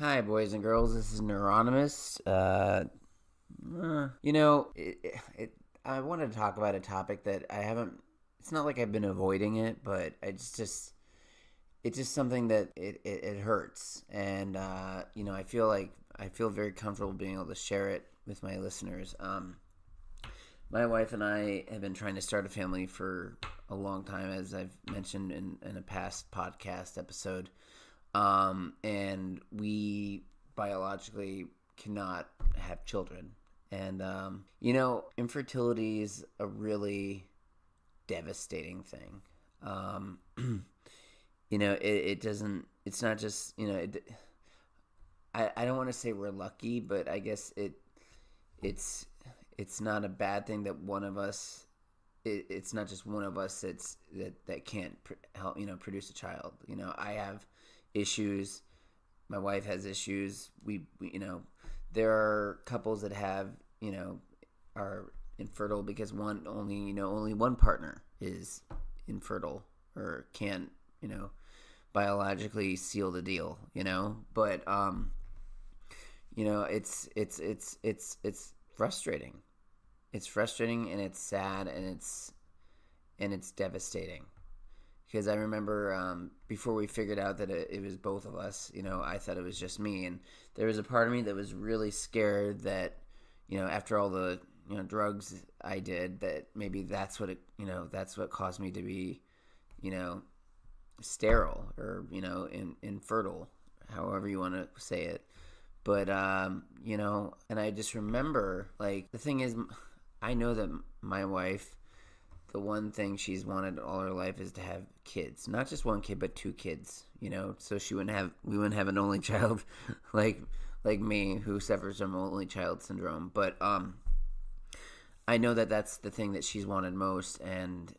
Hi, boys and girls. This is Neuronymous. I wanted to talk about a topic that I haven't. It's not like I've been avoiding it, but it's just something that it hurts, and I feel very comfortable being able to share it with my listeners. My wife and I have been trying to start a family for a long time, as I've mentioned in a past podcast episode. And we biologically cannot have children. And, infertility is a really devastating thing. Um, it doesn't, it's not just, I don't want to say we're lucky, but I guess it's, it's not a bad thing that one of us, it's not just one of us that can't help, produce a child. I have issues. My wife has issues. There are couples that have, are infertile because only one partner is infertile or can't, biologically seal the deal, But, it's frustrating. It's frustrating and it's sad and it's devastating. Because I remember before we figured out that it was both of us, I thought it was just me. And there was a part of me that was really scared that, after all the, drugs I did, that maybe that's that's what caused me to be, sterile or, infertile, however you want to say it. But, and I just remember, like, the thing is, I know that my wife, the one thing she's wanted all her life is to have kids. Not just one kid, but two kids, so we wouldn't have an only child like me, who suffers from only child syndrome. But I know that that's the thing that she's wanted most. And,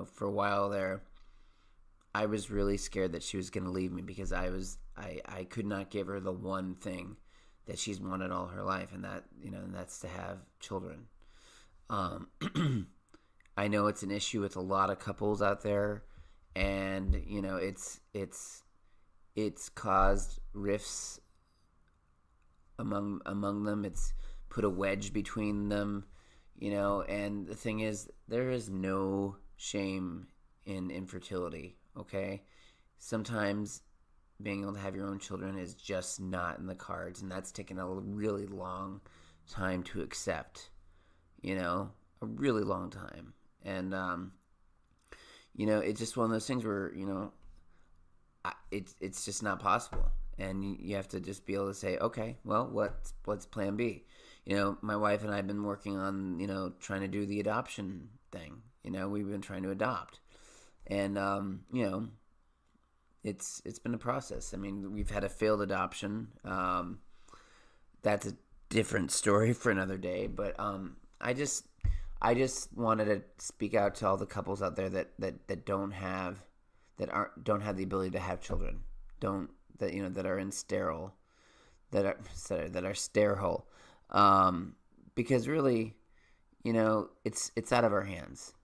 for a while there, I was really scared that she was going to leave me because I could not give her the one thing that she's wanted all her life. And that, and that's to have children. I know it's an issue with a lot of couples out there, and it's caused rifts among them. It's put a wedge between them, and the thing is, there is no shame in infertility, okay? Sometimes being able to have your own children is just not in the cards, and that's taken a really long time to accept, a really long time. And, it's just one of those things where, it's just not possible. And you have to just be able to say, okay, well, what's plan B? My wife and I have been working on, trying to do the adoption thing. We've been trying to adopt. And, it's been a process. I mean, we've had a failed adoption. That's a different story for another day. But I just wanted to speak out to all the couples out there that don't have the ability to have children, that are in sterile, that are sterile, because really, it's out of our hands.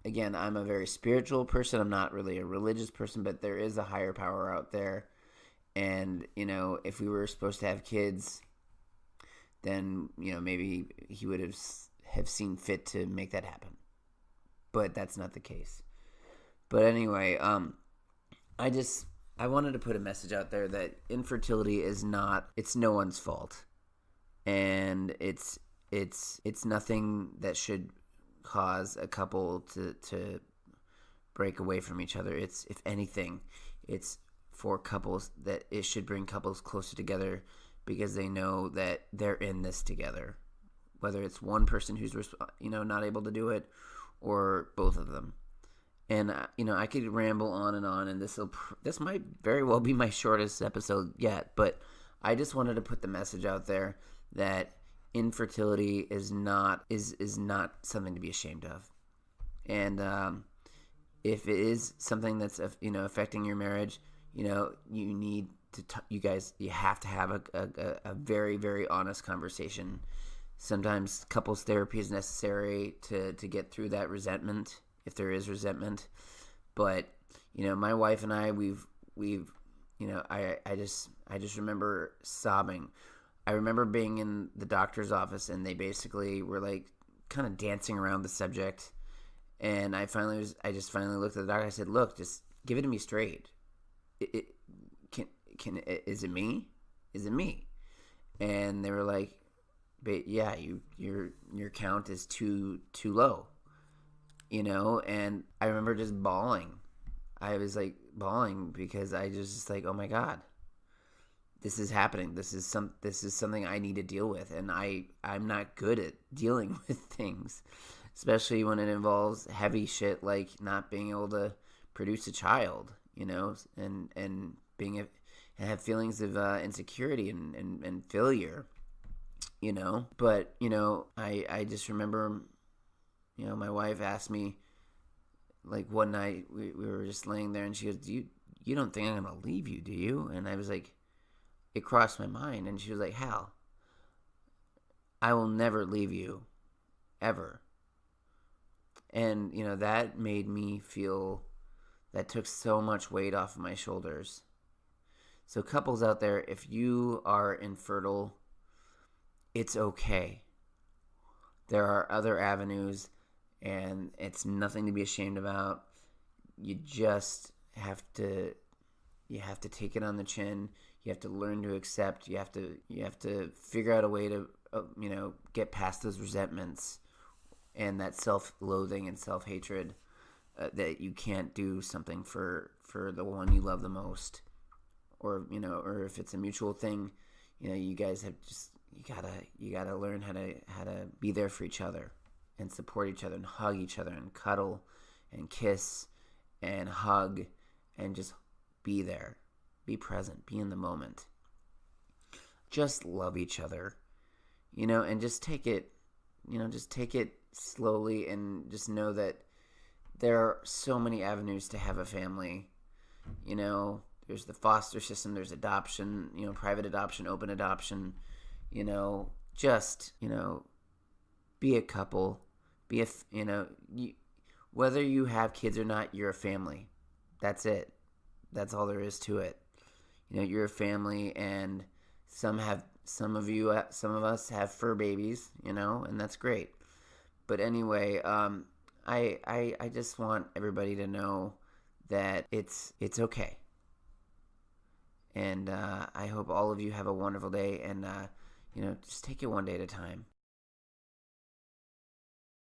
Again, I'm a very spiritual person. I'm not really a religious person, but there is a higher power out there, and if we were supposed to have kids, then maybe he would have seen fit to make that happen. But that's not the case. But anyway, I wanted to put a message out there that infertility it's no one's fault. And it's nothing that should cause a couple to break away from each other. It's, if anything, it's for couples that it should bring couples closer together, because they know that they're in this together. Whether it's one person who's not able to do it, or both of them. And I could ramble on, and this might very well be my shortest episode yet. But I just wanted to put the message out there that infertility is not something to be ashamed of. And if it is something that's affecting your marriage, you need to you have to have a very, very honest conversation. Sometimes couples therapy is necessary to get through that resentment, if there is resentment. But my wife and I, we've I just remember sobbing. I remember being in the doctor's office, and they basically were like kind of dancing around the subject. And I just finally looked at the doctor. I said, "Look, just give it to me straight. It is it me? Is it me?" And they were like, "But yeah, your count is too low." And I remember just bawling. I was like bawling because I just like, oh my God, this is happening. This is something I need to deal with, and I'm not good at dealing with things, especially when it involves heavy shit like not being able to produce a child, and and have feelings of insecurity and failure, But I just remember, my wife asked me, like, one night we were just laying there, and she goes, you don't think I'm gonna leave you, do you? And I was like, it crossed my mind, and she was like, Hal, I will never leave you, ever. And that made me feel, that took so much weight off of my shoulders. So couples out there, if you are infertile, it's okay. There are other avenues, and it's nothing to be ashamed about. You just have to take it on the chin. You have to learn to accept. You have to figure out a way to get past those resentments and that self-loathing and self-hatred, that you can't do something for the one you love the most, or if it's a mutual thing, you guys have just you gotta learn how to be there for each other and support each other and hug each other and cuddle and kiss and hug and just be there, be present, be in the moment. Just love each other, and just take it slowly, and just know that there are so many avenues to have a family. There's the foster system, there's adoption, private adoption, open adoption, just, be a couple, whether you have kids or not, you're a family. That's it. That's all there is to it. You're a family, and some of us have fur babies, and that's great. But anyway, I just want everybody to know that it's okay. And I hope all of you have a wonderful day, and just take it one day at a time.